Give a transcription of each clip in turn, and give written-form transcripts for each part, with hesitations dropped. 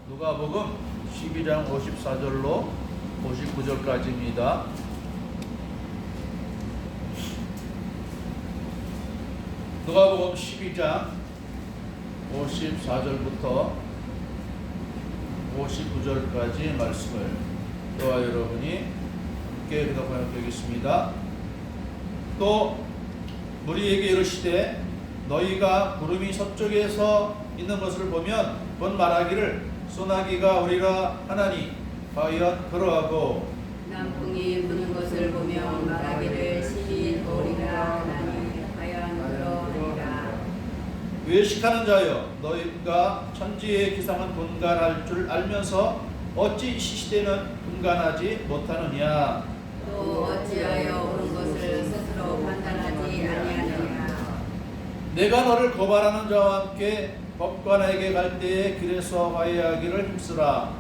누가복음 12장 54절로 59절까지입니다. 누가복음 12장 54절부터 59절까지 말씀을 저와 여러분이 함께 교독하겠습니다. 또 무리에게 이르시되 너희가 구름이 서쪽에서 있는 것을 보면 곧 말하기를 소나기가 오리라 하나니 과연 그러하고 남풍이 부는 것을 보면 말하기를 심히 오리라 하나니 과연 그러하리라. 외식하는 자여 너희가 천지의 기상은 분간할 줄 알면서 어찌 시시되는 분간하지 못하느냐. 또 어찌하여 옳은 것을 스스로 판단하지 아니하느냐. 내가 너를 고발하는 자와 함께 법관에게 갈 때에 길에서 화해하기를 힘쓰라.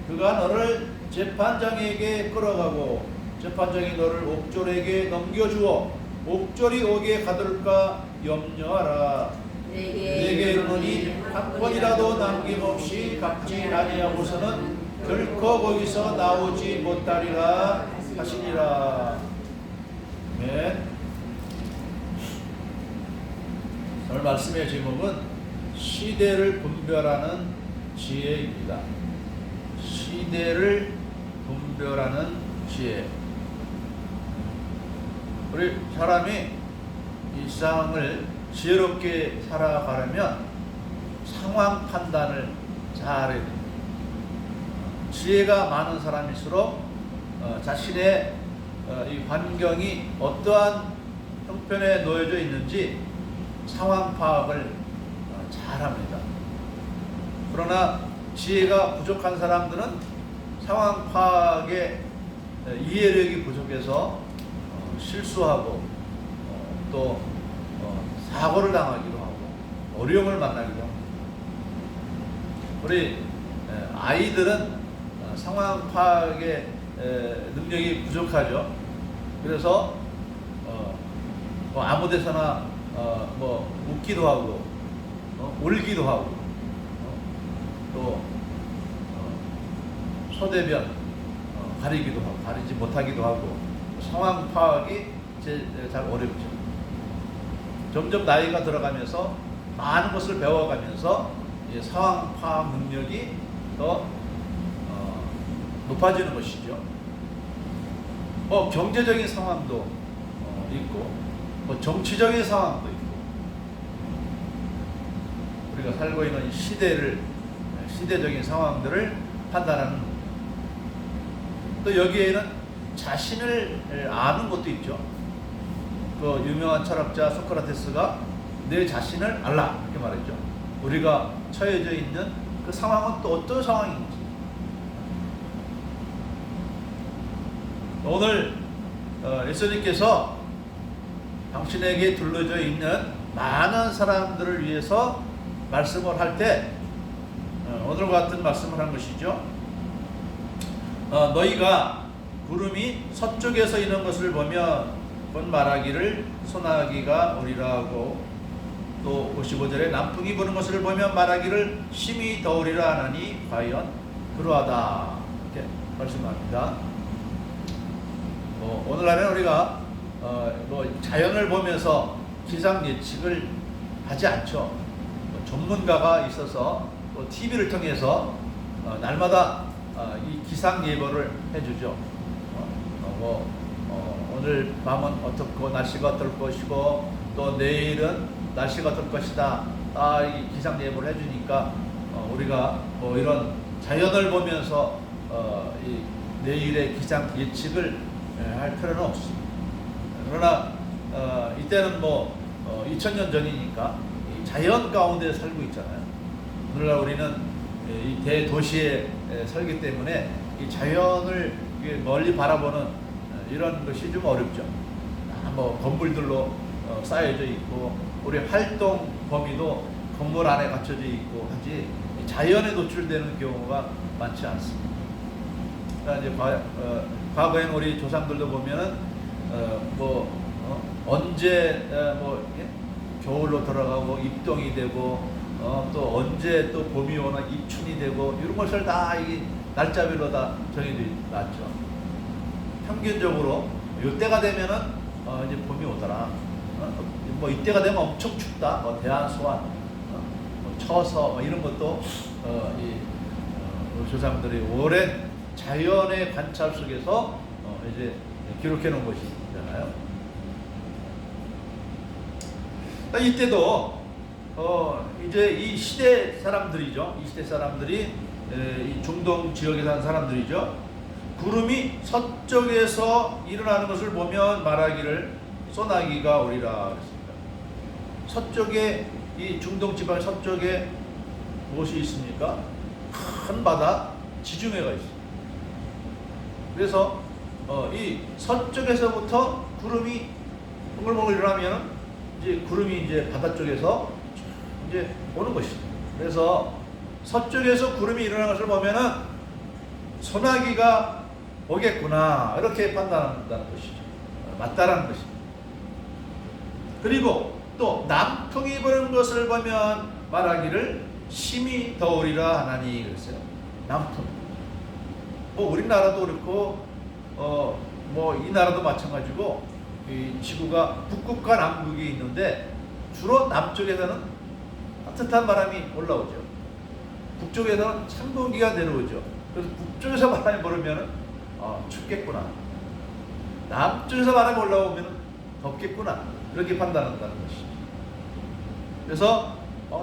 그가 너를 재판장에게 끌어가고 재판장이 너를 옥졸에게 넘겨주어 옥졸이 오게 가둘까 염려하라. 내게 이르노니 한 건이라도 남김없이 갚지 아니하고서는 결코 거기서 나오지 못하리라 하시니라. 아멘. 오늘 말씀의 제목은 시대를 분별하는 지혜입니다. 시대를 분별하는 지혜. 우리 사람이 이 세상을 지혜롭게 살아가려면 상황 판단을 잘해야 됩니다. 지혜가 많은 사람일수록 자신의 이 환경이 어떠한 형편에 놓여져 있는지 상황 파악을 잘합니다. 그러나 지혜가 부족한 사람들은 상황 파악에 이해력이 부족해서 실수하고 또 사고를 당하기도 하고 어려움을 만나기도 합니다. 우리 아이들은 상황 파악의 능력이 부족하죠. 그래서 뭐 아무 데서나 뭐 웃기도 하고 울기도 하고 또 소대변 가리기도 하고 가리지 못하기도 하고 상황 파악이 잘 어렵죠. 점점 나이가 들어가면서 많은 것을 배워가면서 상황 파악 능력이 더 높아지는 것이죠. 경제적인 상황도 있고 정치적인 상황도 있고 우리가 살고 있는 시대적인 상황들을 판단하는, 또 여기에는 자신을 아는 것도 있죠. 그 유명한 철학자 소크라테스가 내 자신을 알라 이렇게 말했죠. 우리가 처해져 있는 그 상황은 또 어떤 상황인지. 오늘 예수님께서 당신에게 둘러져 있는 많은 사람들을 위해서 말씀을 할 때 오늘과 같은 말씀을 한 것이죠. 너희가 구름이 서쪽에서 있는 것을 보면 곧 말하기를 소나기가 오리라 하고 또 55절에 남풍이 부는 것을 보면 말하기를 심히 더우리라 하나니 과연 그러하다 이렇게 말씀합니다. 오늘날에는 우리가 자연을 보면서 기상 예측을 하지 않죠. 전문가가 있어서 또 TV를 통해서 날마다 이 기상 예보를 해주죠. 오늘 밤은 어떻고 날씨가 어떨 것이고 또 내일은 날씨가 어떨 것이다. 이 기상 예보를 해주니까 우리가 이런 자연을 보면서 이 내일의 기상 예측을 할 필요는 없습니다. 그러나 이때는 2000년 전이니까 이 자연 가운데 살고 있잖아요. 오늘날 우리는 이 대도시에 살기 때문에 이 자연을 멀리 바라보는 이런 것이 좀 어렵죠. 건물들로 쌓여져 있고 우리 활동 범위도 건물 안에 갇혀져 있고 하지 자연에 노출되는 경우가 많지 않습니다. 그러니까 이제 과거에는 우리 조상들도 보면은 언제 겨울로 들어가고 입동이 되고 또 언제 또 봄이 오나 입춘이 되고 이런 것을 다 이 날짜별로 다 정해져 놨죠. 평균적으로 이때가 되면은 이제 봄이 오더라. 뭐 이때가 되면 엄청 춥다. 대한소환, 뭐 처서 뭐 이런 것도 우리 조상들이 오랜 자연의 관찰 속에서 이제 기록해 놓은 것이잖아요. 이때도 이제 이 시대 사람들이죠. 이 시대 사람들이 이 중동 지역에 사는 사람들이죠. 구름이 서쪽에서 일어나는 것을 보면 말하기를 소나기가 오리라 그랬습니다. 서쪽에 이 중동 지방 서쪽에 무엇이 있습니까? 큰 바다 지중해가 있습니다. 그래서 이 서쪽에서부터 구름이 몽글몽글 일어나면 이제 구름이 이제 바다 쪽에서 이제 오는 것이죠. 그래서 서쪽에서 구름이 일어나는 것을 보면은 소나기가 오겠구나 이렇게 판단한다는 것이죠. 맞다라는 것입니다. 그리고 또 남풍이 부는 것을 보면 말하기를 심히 더우리라 하나니 그랬어요. 남풍. 뭐 우리나라도 그렇고 뭐 이 나라도 마찬가지고 이 지구가 북극과 남극이 있는데 주로 남쪽에서는 따뜻한 바람이 올라오죠. 북쪽에서는 찬 공기가 내려오죠. 그래서 북쪽에서 바람이 불으면 춥겠구나. 남쪽에서 바람이 올라오면 덥겠구나. 이렇게 판단한다는 것이죠. 그래서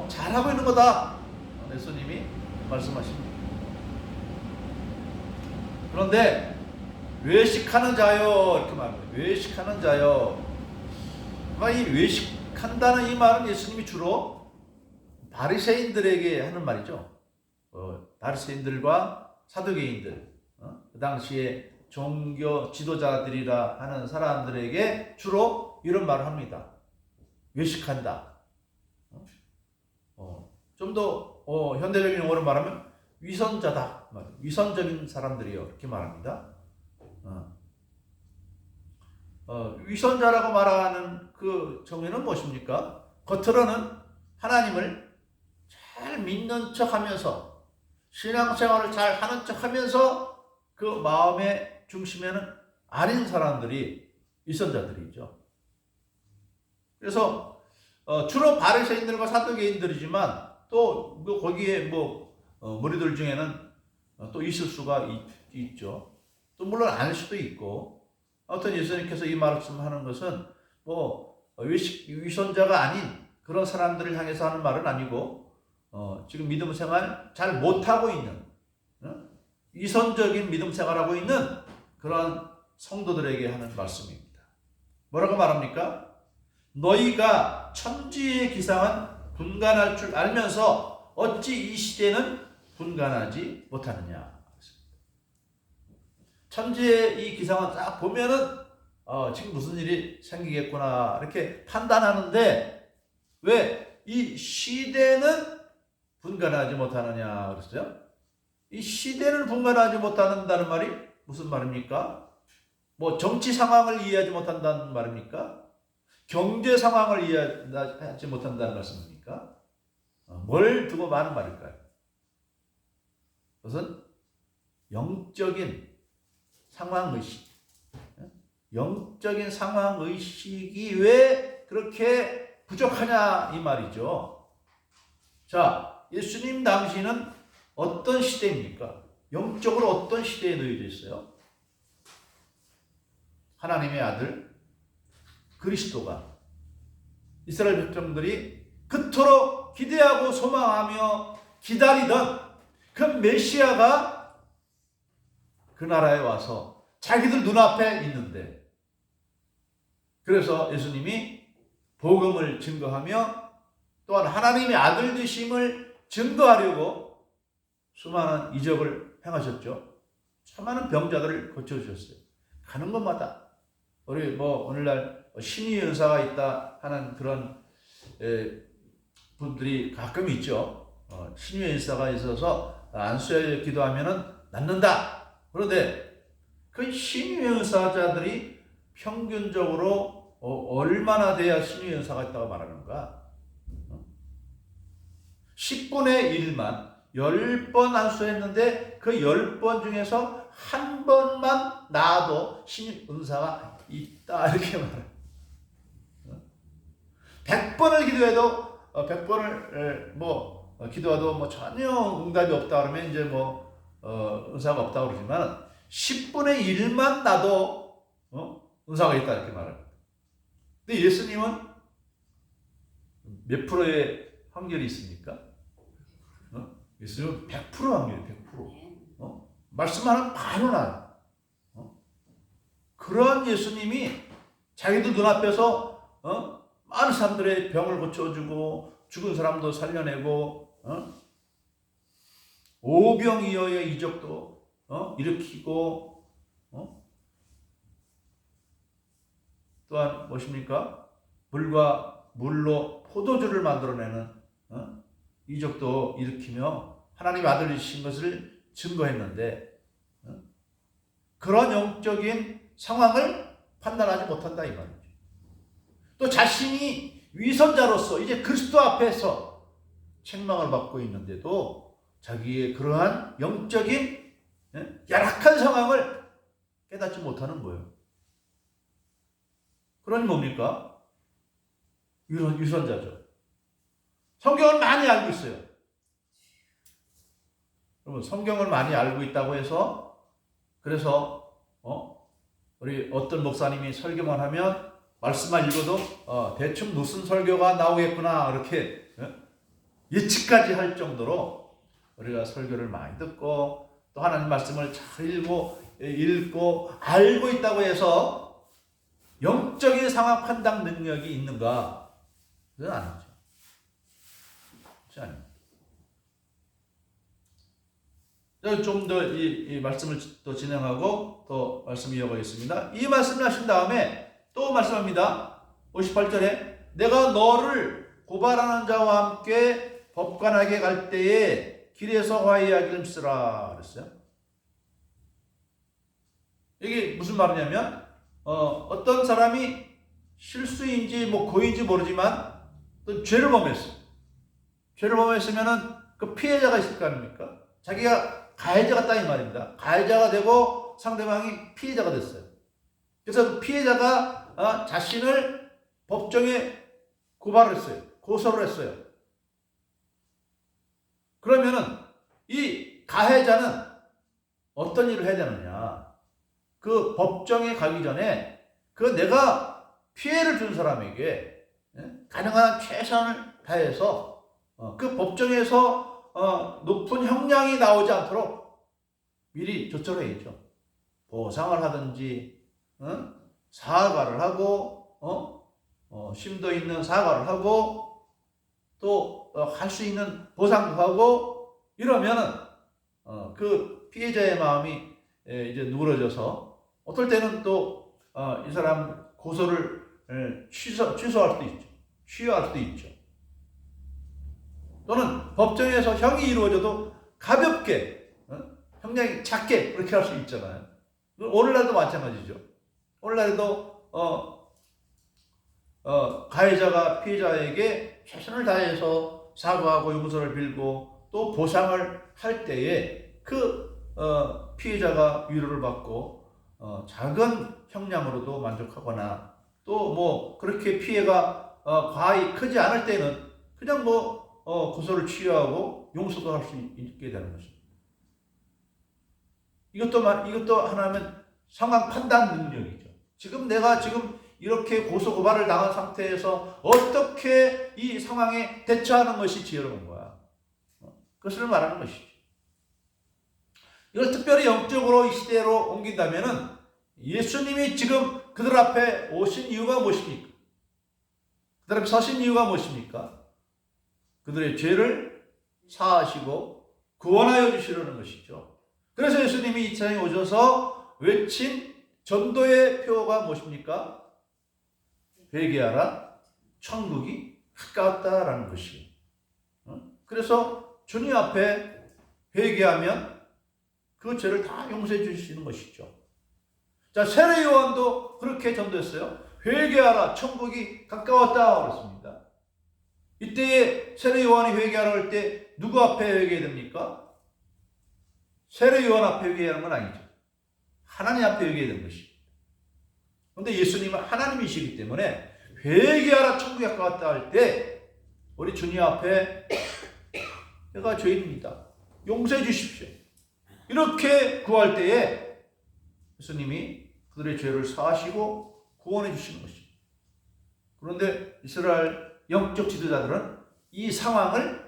잘하고 있는 거다. 예수님이 말씀하십니다. 그런데 외식하는 자요 이렇게 말합니다. 외식하는 자요. 이 외식한다는 이 말은 예수님이 주로 바리새인들에게 하는 말이죠. 바리새인들과 사두개인들, 그 당시에 종교 지도자들이라 하는 사람들에게 주로 이런 말을 합니다. 외식한다. 좀 더 현대적인 용어로 말하면 위선자다. 위선적인 사람들이요 이렇게 말합니다. 위선자라고 말하는 그 정의는 무엇입니까? 겉으로는 하나님을 잘 믿는 척하면서 신앙생활을 잘 하는 척하면서 그 마음의 중심에는 아닌 사람들이 위선자들이죠. 그래서 주로 바리새인들과 사두개인들이지만 또 거기에 무리들 중에는 또 있을 수가 있죠. 또 물론 아닐 수도 있고. 아무튼 예수님께서 이 말씀하는 것은 위선자가 아닌 그런 사람들을 향해서 하는 말은 아니고 지금 믿음 생활 잘 못하고 있는 위선적인 믿음 생활하고 있는 그런 성도들에게 하는 말씀입니다. 뭐라고 말합니까? 너희가 천지의 기상은 분간할 줄 알면서 어찌 이 시대는 분간하지 못하느냐. 천지의 이 기상은 딱 보면은 지금 무슨 일이 생기겠구나 이렇게 판단하는데 왜 이 시대는 분간하지 못하느냐 그랬어요? 이 시대를 분간하지 못한다는 말이 무슨 말입니까? 정치 상황을 이해하지 못한다는 말입니까? 경제 상황을 이해하지 못한다는 말씀입니까? 뭘 두고 많은 말일까요? 그것은 영적인 상황의식. 영적인 상황의식이 왜 그렇게 부족하냐 이 말이죠. 자, 예수님 당시는 어떤 시대입니까? 영적으로 어떤 시대에 놓여져 있어요? 하나님의 아들 그리스도가 이스라엘 백성들이 그토록 기대하고 소망하며 기다리던 그 메시아가 그 나라에 와서 자기들 눈앞에 있는데 그래서 예수님이 복음을 증거하며 또한 하나님의 아들 되심을 증거하려고 수많은 이적을 행하셨죠. 수많은 병자들을 고쳐주셨어요. 가는 곳마다 우리 오늘날 신의 은사가 있다 하는 그런 분들이 가끔 있죠. 신의 은사가 있어서 안수에 기도하면은 낫는다. 그런데 그 신의 은사자들이 평균적으로 얼마나 돼야 신의 은사가 있다고 말하는가? 10분의 1만 10번 안수했는데 그 10번 중에서 한 번만 나아도 신임 은사가 있다 이렇게 말해요. 100번을 기도해도 100번을 기도해도 전혀 응답이 없다 그러면 이제 은사가 없다 그러지만 10분의 1만 나도 은사가 있다 이렇게 말해요. 근데 예수님은 몇 프로의 확률이 있습니까? 예수님은 100% 확률이에요. 100%. 말씀하는 바로 나요. 그런 예수님이 자기들 눈앞에서 많은 사람들의 병을 고쳐주고 죽은 사람도 살려내고 오병이어의 이적도 일으키고 또한 무엇입니까? 물과 물로 포도주를 만들어내는 이적도 일으키며 하나님 아들이신 것을 증거했는데 그런 영적인 상황을 판단하지 못한다 이 말이죠. 또 자신이 위선자로서 이제 그리스도 앞에서 책망을 받고 있는데도 자기의 그러한 영적인 열악한 상황을 깨닫지 못하는 거예요. 그러니 뭡니까? 위선자죠. 성경을 많이 알고 있어요. 여러분, 성경을 많이 알고 있다고 해서 그래서 우리 어떤 목사님이 설교만 하면 말씀만 읽어도 대충 무슨 설교가 나오겠구나 이렇게 예측까지 할 정도로 우리가 설교를 많이 듣고 또 하나님 말씀을 잘 읽고 알고 있다고 해서 영적인 상황 판단 능력이 있는가? 그건 아니죠. 그렇지 않습니다. 좀 더 이 말씀을 또 진행하고 또 말씀 이어가겠습니다. 이 말씀을 하신 다음에 또 말씀합니다. 58절에 내가 너를 고발하는 자와 함께 법관에게 갈 때에 길에서 화해하기를 쓰라 그랬어요. 이게 무슨 말이냐면 어떤 사람이 실수인지 고의인지 모르지만 또 죄를 범했어. 죄를 범했으면은 그 피해자가 있을 거 아닙니까? 자기가 가해자 같다 이 말입니다. 가해자가 되고 상대방이 피해자가 됐어요. 그래서 피해자가 자신을 법정에 고발을 했어요. 고소를 했어요. 그러면은 이 가해자는 어떤 일을 해야 되느냐? 그 법정에 가기 전에 내가 피해를 준 사람에게 가능한 최선을 다해서 그 법정에서 높은 형량이 나오지 않도록 미리 조처를 해야죠. 보상을 하든지 사과를 하고 심도 있는 사과를 하고 또 할 수 있는 보상도 하고 이러면은 그 피해자의 마음이 이제 누그러져서 어떨 때는 또 이 사람 고소를 취소할 수도 있죠. 취소할 수도 있죠. 또는 법정에서 형이 이루어져도 가볍게 형량이 작게 그렇게 할 수 있잖아요. 오늘날도 마찬가지죠. 오늘날에도 가해자가 피해자에게 최선을 다해서 사과하고 용서를 빌고 또 보상을 할 때에 그 피해자가 위로를 받고 작은 형량으로도 만족하거나 또 그렇게 피해가 과히 크지 않을 때는 그냥 고소를 취하고 용서도 할 수 있게 되는 것입니다. 이것도 하나는 상황 판단 능력이죠. 내가 이렇게 고소 고발을 당한 상태에서 어떻게 이 상황에 대처하는 것이 지혜로운 거야. 그것을 말하는 것이죠. 이걸 특별히 영적으로 이 시대로 옮긴다면은 예수님이 지금 그들 앞에 오신 이유가 무엇입니까? 그들 앞에 서신 이유가 무엇입니까? 그들의 죄를 사하시고 구원하여 주시려는 것이죠. 그래서 예수님이 이 세상에 오셔서 외친 전도의 표어가 무엇입니까? 회개하라, 천국이 가까웠다라는 것이에요. 그래서 주님 앞에 회개하면 그 죄를 다 용서해 주시는 것이죠. 자, 세례 요한도 그렇게 전도했어요. 회개하라, 천국이 가까웠다 그랬습니다. 이때에 세례 요한이 회개하러 갈 때 누구 앞에 회개해야 됩니까? 세례 요한 앞에 회개하는 건 아니죠. 하나님 앞에 회개해야 되는 것이. 그런데 예수님은 하나님이시기 때문에 회개하라 천국에 가까웠다 할 때 우리 주님 앞에 내가 죄인입니다. 용서해 주십시오. 이렇게 구할 때에 예수님이 그들의 죄를 사하시고 구원해 주시는 것입니다. 그런데 이스라엘 영적 지도자들은 이 상황을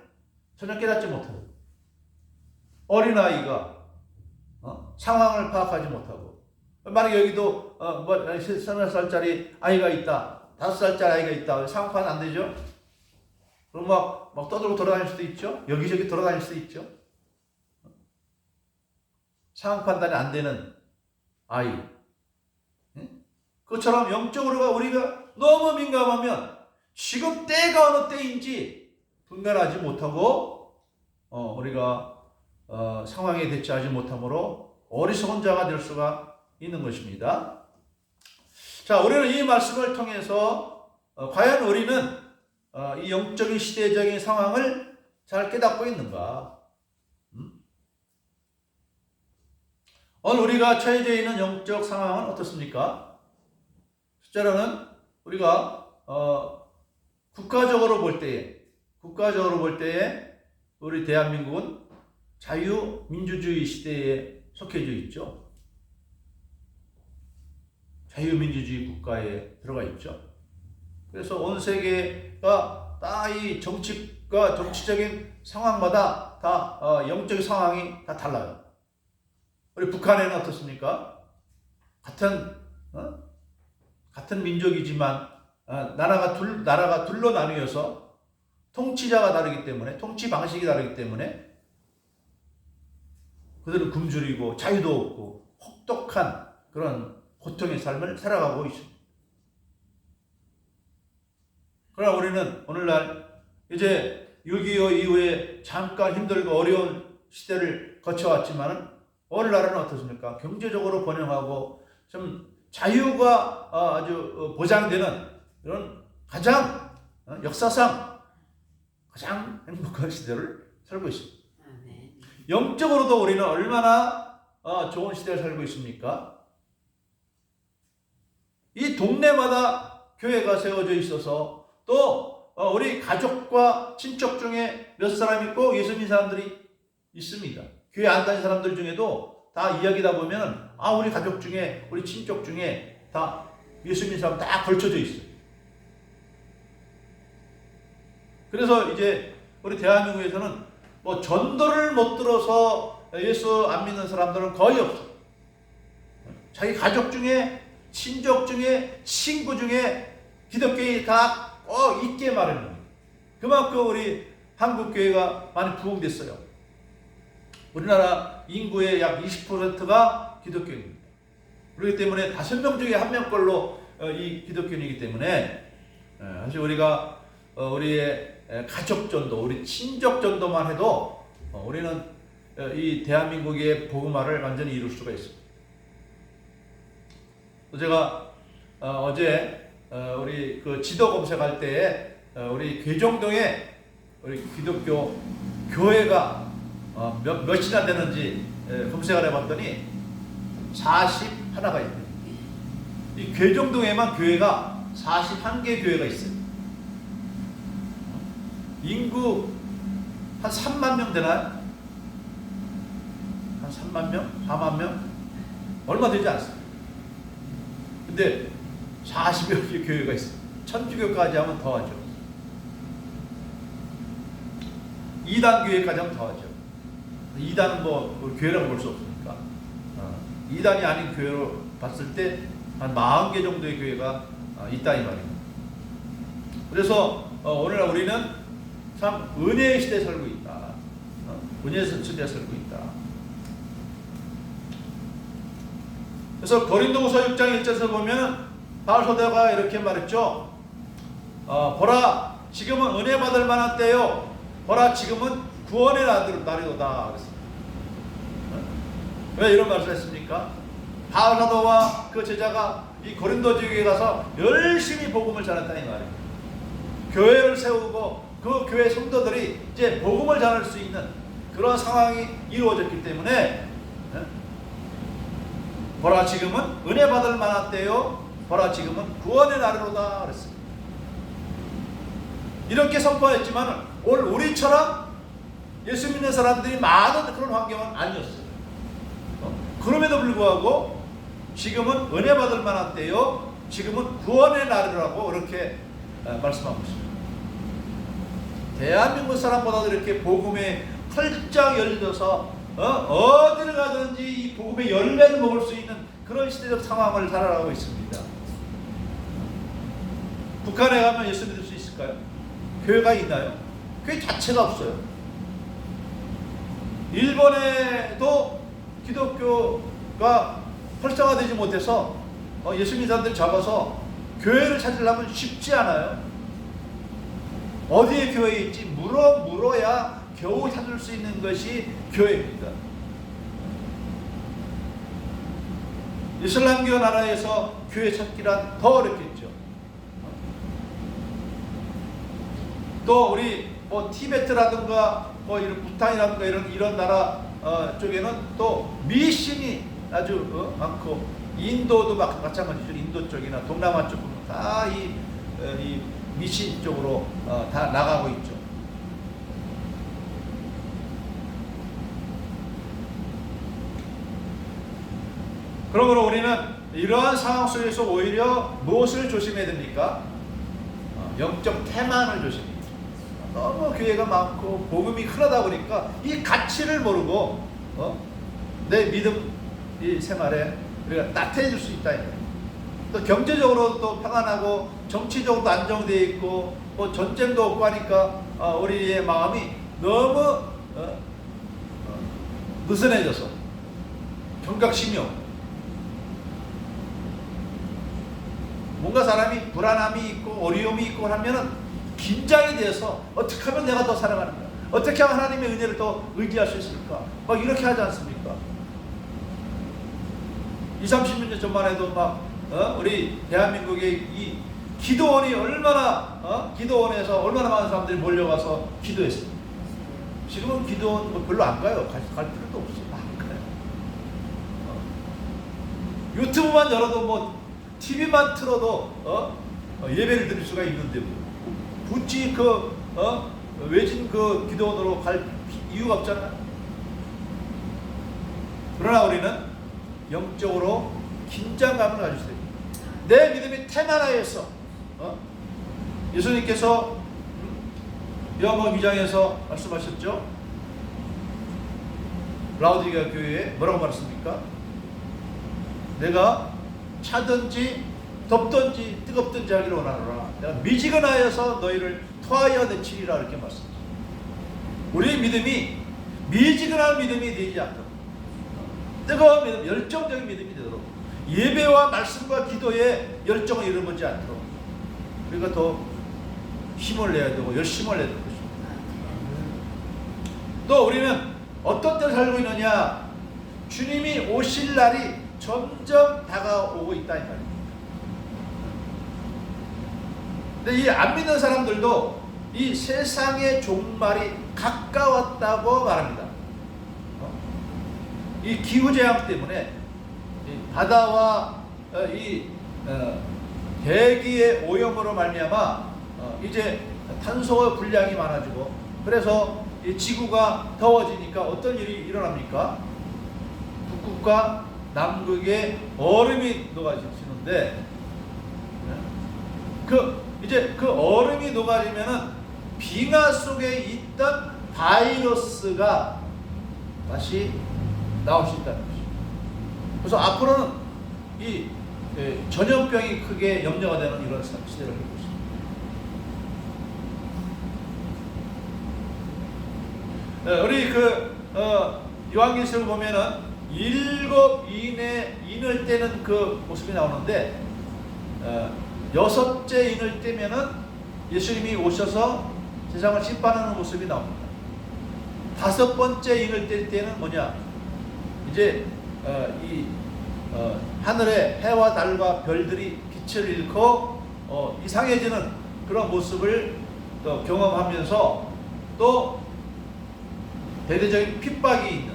전혀 깨닫지 못하고 어린아이가 상황을 파악하지 못하고 만약에 여기도 3살짜리 아이가 있다, 5살짜리 아이가 있다, 상황 파악 안 되죠? 그럼 막 떠들고 돌아다닐 수도 있죠? 여기저기 돌아다닐 수도 있죠? 상황 판단이 안 되는 아이. 그것처럼 영적으로가 우리가 너무 민감하면 지금 때가 어느 때인지 분별하지 못하고 우리가 상황에 대처하지 못함으로 어리석은 자가 될 수가 있는 것입니다. 자, 우리는 이 말씀을 통해서 과연 우리는 이 영적인 시대적인 상황을 잘 깨닫고 있는가? 오늘 우리가 처해져 있는 영적 상황은 어떻습니까? 실제로는 우리가 국가적으로 볼 때에 우리 대한민국은 자유민주주의 시대에 속해져 있죠. 자유민주주의 국가에 들어가 있죠. 그래서 온 세계가 다 이 정치적인 상황마다 다 영적인 상황이 다 달라요. 우리 북한에는 어떻습니까? 같은 민족이지만 나라가 둘로 나뉘어서 통치자가 다르기 때문에, 통치 방식이 다르기 때문에 그들은 굶주리고 자유도 없고 혹독한 그런 고통의 삶을 살아가고 있습니다. 그러나 우리는 오늘날 이제 6.25 이후에 잠깐 힘들고 어려운 시대를 거쳐왔지만은 오늘날은 어떻습니까? 경제적으로 번영하고 좀 자유가 아주 보장되는 이런 가장 역사상 가장 행복한 시대를 살고 있습니다. 영적으로도 우리는 얼마나 좋은 시대를 살고 있습니까? 이 동네마다 교회가 세워져 있어서 또 우리 가족과 친척 중에 몇 사람 있고 예수 믿는 사람들이 있습니다. 교회 안 다니는 사람들 중에도 다 이야기다 보면 우리 가족 중에 우리 친척 중에 다 예수 믿는 사람 다 걸쳐져 있어요. 그래서 이제 우리 대한민국에서는 뭐 전도를 못 들어서 예수 안 믿는 사람들은 거의 없어. 자기 가족 중에 친족 중에 친구 중에 기독교에 다 있게 마련입니다. 그만큼 우리 한국 교회가 많이 부흥됐어요. 우리나라 인구의 약 20%가 기독교인입니다. 그렇기 때문에 5명 중에 1명꼴로 이 기독교인이기 때문에 사실 우리가 우리의 가족 전도, 우리 친족 전도만 해도 우리는 이 대한민국의 복음화를 완전히 이룰 수가 있습니다. 제가 어제 우리 그 지도 검색할 때에 우리 괴정동에 우리 기독교 교회가 몇이나 되는지 검색을 해봤더니 41개가 있대요. 이 괴정동에만 교회가 41개 교회가 있어요. 인구 한 3만 명 되나요? 한 3만 명? 4만 명? 얼마 되지 않습니다. 근데 40여 개 교회가 있어요. 천주교까지 하면 더하죠. 2단 교회까지 하면 더하죠. 2단은 뭐 교회라고 볼 수 없으니까 2단이 아닌 교회로 봤을 때 한 40개 정도의 교회가 있다 이 말입니다. 그래서 오늘날 우리는 참 은혜의 시대에 살고 있다. 은혜의 시대에 살고 있다. 그래서 고린도후서 6장 1절에서 보면 바울 사도가 이렇게 말했죠. 보라 지금은 은혜 받을 만한 때요. 보라 지금은 구원의 날이로다. 왜 이런 말씀을 했습니까? 바울 사도와 그 제자가 이 고린도 지역에 가서 열심히 복음을 전했다 이 말이에요. 교회를 세우고 그 교회 성도들이 이제 복음을 전할 수 있는 그런 상황이 이루어졌기 때문에 보라 지금은 은혜 받을 만한 때요 보라 지금은 구원의 날이로다 그랬습니다. 이렇게 선포했지만 오늘 우리처럼 예수 믿는 사람들이 많은 그런 환경은 아니었어요. 그럼에도 불구하고 지금은 은혜 받을 만한 때요 지금은 구원의 날이라고 이렇게 말씀하고 있습니다. 대한민국 사람보다도 이렇게 복음에 활짝 열려서 어디를 가든지 이 복음의 열매를 먹을 수 있는 그런 시대적 상황을 살아가고 있습니다. 북한에 가면 예수 믿을 수 있을까요? 교회가 있나요? 교회 자체가 없어요. 일본에도 기독교가 활성화되지 못해서 예수 믿는 사람들이 적어서 교회를 찾으려면 쉽지 않아요. 어디에 교회 있지 물어야 겨우 찾을 수 있는 것이 교회입니다. 이슬람교 나라에서 교회 찾기란 더 어렵겠죠. 또 우리 티베트라든가 이런 부탄이라든가 이런 나라 쪽에는 또 미신이 아주 많고 인도도 마찬가지죠. 인도 쪽이나 동남아 쪽은 다 이 미신 쪽으로 다 나가고 있죠. 그러므로 우리는 이러한 상황 속에서 오히려 무엇을 조심해야 됩니까? 영적 태만을 조심해야 됩니다. 너무 교회가 많고 복음이 흔하다 보니까 이 가치를 모르고 내 믿음 이 생활에 우리가 나태해질 수 있다. 또 경제적으로 또 평안하고 정치적으로도 안정되어 있고 전쟁도 없고 하니까 우리의 마음이 너무 느슨해져서 경각심이 없고 뭔가 사람이 불안함이 있고 어려움이 있고 하면은 긴장이 돼서 어떻게 하면 내가 더 살아가는가, 어떻게 하면 하나님의 은혜를 더 의지할 수 있을까, 막 이렇게 하지 않습니까? 20, 30년 전만 해도 우리 대한민국의 이 기도원이 얼마나 기도원에서 얼마나 많은 사람들이 몰려가서 기도했습니다. 지금은 기도원 별로 안 가요. 갈 필요도 없어요. 안 가요. 유튜브만 열어도 TV만 틀어도 예배를 드릴 수가 있는데 굳이 외진 기도원으로 갈 이유가 없잖아요. 그러나 우리는 영적으로 긴장감을 가질 수 있습니다. 내 믿음이 태만하여서 예수님께서 요한복음 2장에서 말씀하셨죠. 라오디게아 교회에 뭐라고 말했습니까? 내가 차든지 덥든지 뜨겁든지 하기를 원하노라. 내가 미지근하여서 너희를 토하여 내치리라 이렇게 말씀하셨습니다. 우리의 믿음이 미지근한 믿음이 되지 않도록, 뜨거운 믿음, 열정적인 믿음이 되도록, 예배와 말씀과 기도에 열정을 잃어버리지 않도록 우리가 더 힘을 내야 되고 열심을 내야 되는 것입니다. 또 우리는 어떤 때를 살고 있느냐? 주님이 오실 날이 점점 다가오고 있다 이 말입니다. 근데 이 안 믿는 사람들도 이 세상의 종말이 가까웠다고 말합니다. 이 기후재앙 때문에 이 바다와 대기의 오염으로 말미암아 이제 탄소 분량이 많아지고, 그래서 이 지구가 더워지니까 어떤 일이 일어납니까? 북극과 남극에 얼음이 녹아지는데, 이제 그 얼음이 녹아지면은 빙하 속에 있던 바이러스가 다시 나올 수 있다는 것이죠. 그래서 앞으로는 이 전염병이 크게 염려가 되는 이런 시대를 갖고 있습니다. 우리 요한계시록을 보면은 7 인을 떼는 그 모습이 나오는데, 6째 인을 떼면은 예수님이 오셔서 세상을 심판하는 모습이 나옵니다. 5번째 인을 뗄 때는 뭐냐? 이제 하늘의 해와 달과 별들이 빛을 잃고 이상해지는 그런 모습을 또 경험하면서 또 대대적인 핍박이 있는,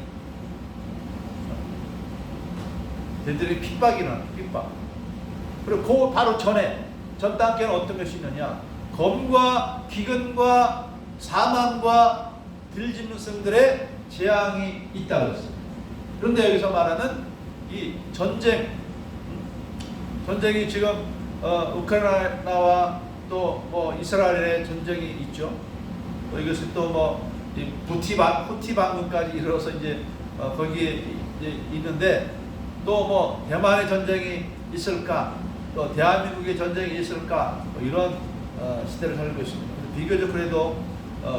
대대적인 핍박이 나는 핍박. 그리고 그 바로 전에 전 단계는 어떤 것이 있느냐? 검과 기근과 사망과 들짐승들의 재앙이 있다고 했어요. 그런데 여기서 말하는 이 전쟁, 전쟁이 지금 우크라이나와 또 뭐 이스라엘의 전쟁이 있죠. 이것이 또 뭐 후티 반군까지 이르러서 이제 거기에 이제 있는데, 또 뭐 대만의 전쟁이 있을까, 또 대한민국의 전쟁이 있을까, 뭐 이런 시대를 살고 있습니다. 비교적 그래도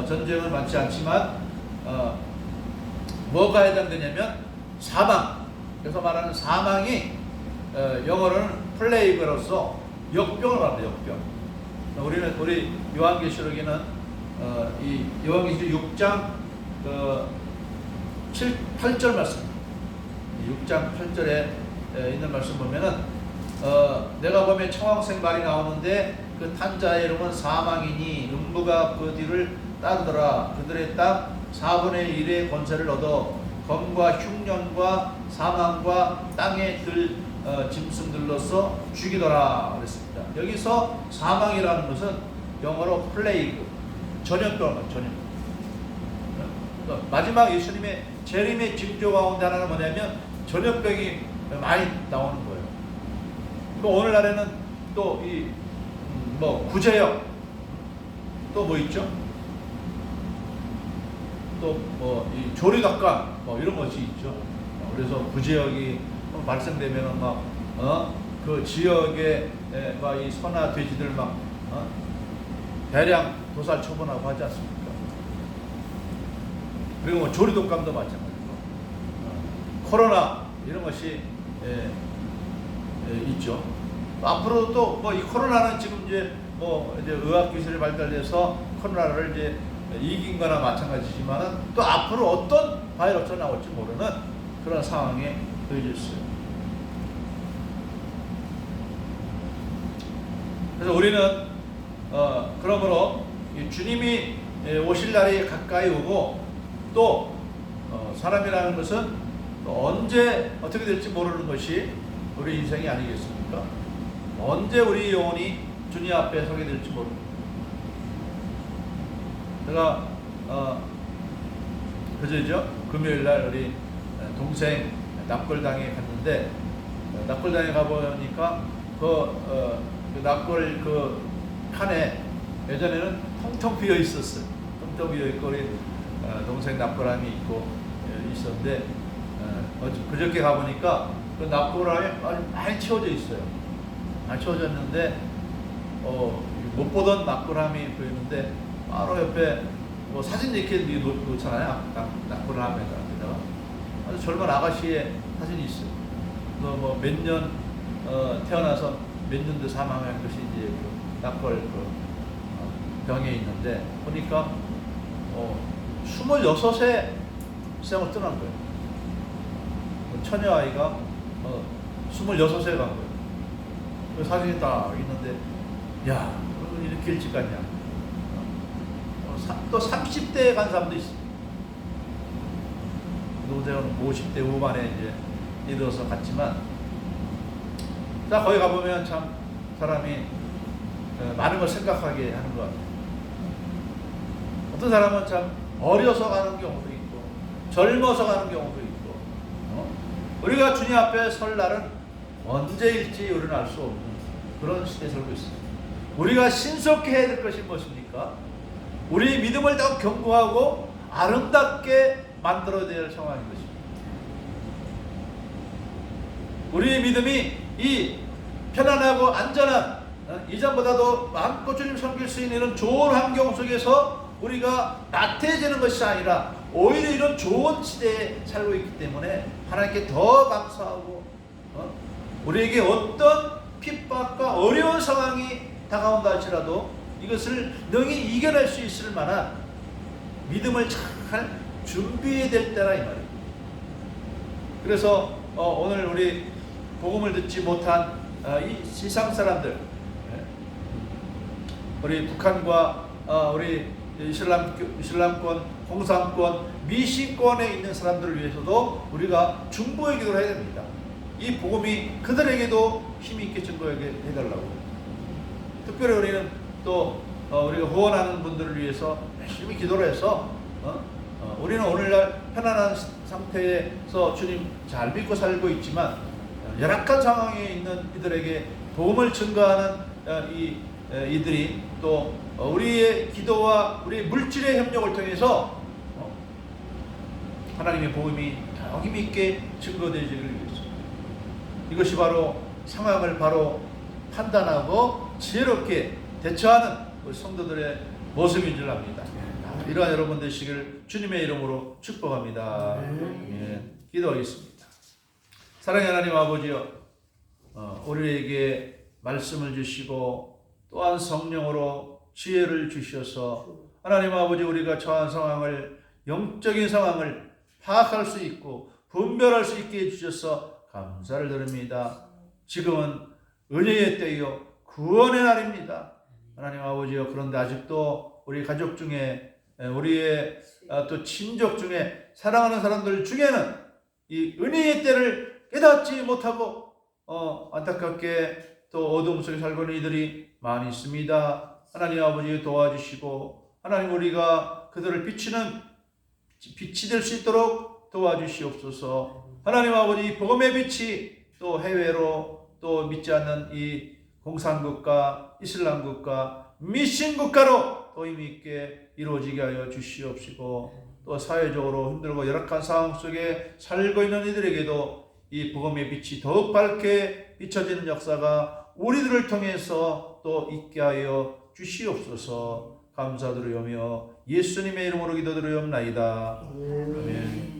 전쟁은 많지 않지만 뭐가 해당되냐면 사망. 그래서 말하는 사망이 영어로는 플레이그로서 역병을 말합니다. 역병. 우리 요한계시록에는 이 요한계시록 6장 8절 말씀, 6장 8절에 있는 말씀 보면은 내가 보면 청황색 말이 나오는데 그 탄 자의 이름은 사망이니 음부가 그 뒤를 따르더라. 그들의 땅 4분의 1의 권세를 얻어 검과 흉년과 사망과 땅에 들 짐승들로서 죽이더라 그랬습니다. 여기서 사망이라는 것은 영어로 플레이그, 전염병, 전염병. 마지막 예수님의 재림의 징조 가운데 하나는 뭐냐면 전염병이 많이 나오는 거예요. 또 오늘날에는 또 이 뭐 구제역, 또 뭐 있죠? 또 뭐 이 조류독감 뭐 이런 것이 있죠. 그래서 구제역이 발생되면은 막 그 지역에 막 이 소나 돼지들 막 대량 도살 처분하고 하지 않습니까? 그리고 뭐 조류독감도 마찬가지고 코로나 이런 것이 있죠. 앞으로 또 뭐 이 코로나는 지금 이제 뭐 이제 의학 기술이 발달돼서 코로나를 이제 이긴 거나 마찬가지지만은 또 앞으로 어떤 바이러스가 나올지 모르는 그런 상황에 놓여져 있어요. 그래서 우리는 그러므로 이 주님이 오실 날이 가까이 오고 또 사람이라는 것은 또 언제 어떻게 될지 모르는 것이 우리 인생이 아니겠습니까? 언제 우리 영혼이 주님 앞에 서게 될지 모릅니다. 제가 그저죠 금요일날 우리 동생 납골당에 갔는데 납골당에 가보니까 그 납골 그 칸에 예전에는 텅텅 비어 있었어요. 텅텅 비어 있고 우리 동생 납골함이 있고 있었는데 그저께 가보니까 그 납골함이 많이 채워져 있어요. 많이 채워졌는데 못 보던 납골함이 보이는데 바로 옆에 뭐 사진 이렇게 놓잖아요. 납골함에다가 아주 젊은 아가씨의 사진이 있어요. 뭐 몇 년 태어나서 몇 년도 사망한 것이 이제 그 납골 그 병에 있는데 보니까 26세 생을 떠난 거예요. 처녀 아이가 26세 간 거예요. 그 사진이 딱 있는데, 야, 이렇게 일찍 갔냐. 또 30대에 간 사람도 있어요. 노대는 50대 후반에 이제 이르러서 갔지만, 자, 거기 가보면 참 사람이 많은 걸 생각하게 하는 것 같아요. 어떤 사람은 참 어려서 가는 경우도 있고, 젊어서 가는 경우도 있고, 우리가 주님 앞에 설 날은 언제일지 우리는 알 수 없는 그런 시대에 살고 있습니다. 우리가 신속히 해야 될 것이 무엇입니까? 우리의 믿음을 더 견고하고 아름답게 만들어야 될 상황인 것입니다. 우리의 믿음이 이 편안하고 안전한 이전보다도 마음껏 주님 섬길 수 있는 이런 좋은 환경 속에서 우리가 나태해지는 것이 아니라 오히려 이런 좋은 시대에 살고 있기 때문에 하나님께 더 감사하고 우리에게 어떤 핍박과 어려운 상황이 다가온다 할지라도 이것을 능히 이겨낼 수 있을 만한 믿음을 잘 준비해야 될 때라 이 말이에요. 그래서 오늘 우리 복음을 듣지 못한 이 세상 사람들, 우리 북한과 우리 이슬람권, 공산권, 미신권에 있는 사람들을 위해서도 우리가 중보의 기도를 해야 됩니다. 이 복음이 그들에게도 힘이 있게 증거하게 해달라고. 특별히 우리는 또 우리가 후원하는 분들을 위해서 열심히 기도를 해서 우리는 오늘날 편안한 상태에서 주님 잘 믿고 살고 있지만 열악한 상황에 있는 이들에게 복음을 증거하는 이들이 또 우리의 기도와 우리의 물질의 협력을 통해서 하나님의 복음이 더 힘있게 증거되기를 위해서, 이것이 바로 상황을 바로 판단하고 지혜롭게 대처하는 우리 성도들의 모습인 줄 압니다. 이러한 여러분 되시길 주님의 이름으로 축복합니다. 기도하겠습니다. 사랑의 하나님 아버지여, 우리에게 말씀을 주시고 또한 성령으로 지혜를 주셔서 하나님 아버지 우리가 처한 상황을, 영적인 상황을 파악할 수 있고 분별할 수 있게 해주셔서 감사를 드립니다. 지금은 은혜의 때요 구원의 날입니다. 하나님 아버지요, 그런데 아직도 우리 가족 중에, 우리의 또 친족 중에, 사랑하는 사람들 중에는 이 은혜의 때를 깨닫지 못하고 안타깝게 또 어둠 속에 살고 있는 이들이 많이 있습니다. 하나님 아버지 도와주시고, 하나님 우리가 그들을 빛이 될 수 있도록 도와주시옵소서. 하나님 아버지 복음의 빛이 또 해외로 또 믿지 않는 이 공산국가, 이슬람국가, 미신국가로 또 힘이 있게 이루어지게 하여 주시옵시고, 또 사회적으로 힘들고 열악한 상황 속에 살고 있는 이들에게도 이 복음의 빛이 더욱 밝게 비춰지는 역사가 우리들을 통해서 또 있게 하여 주시옵소서. 감사드리오며 예수님의 이름으로 기도드리옵나이다. 아멘.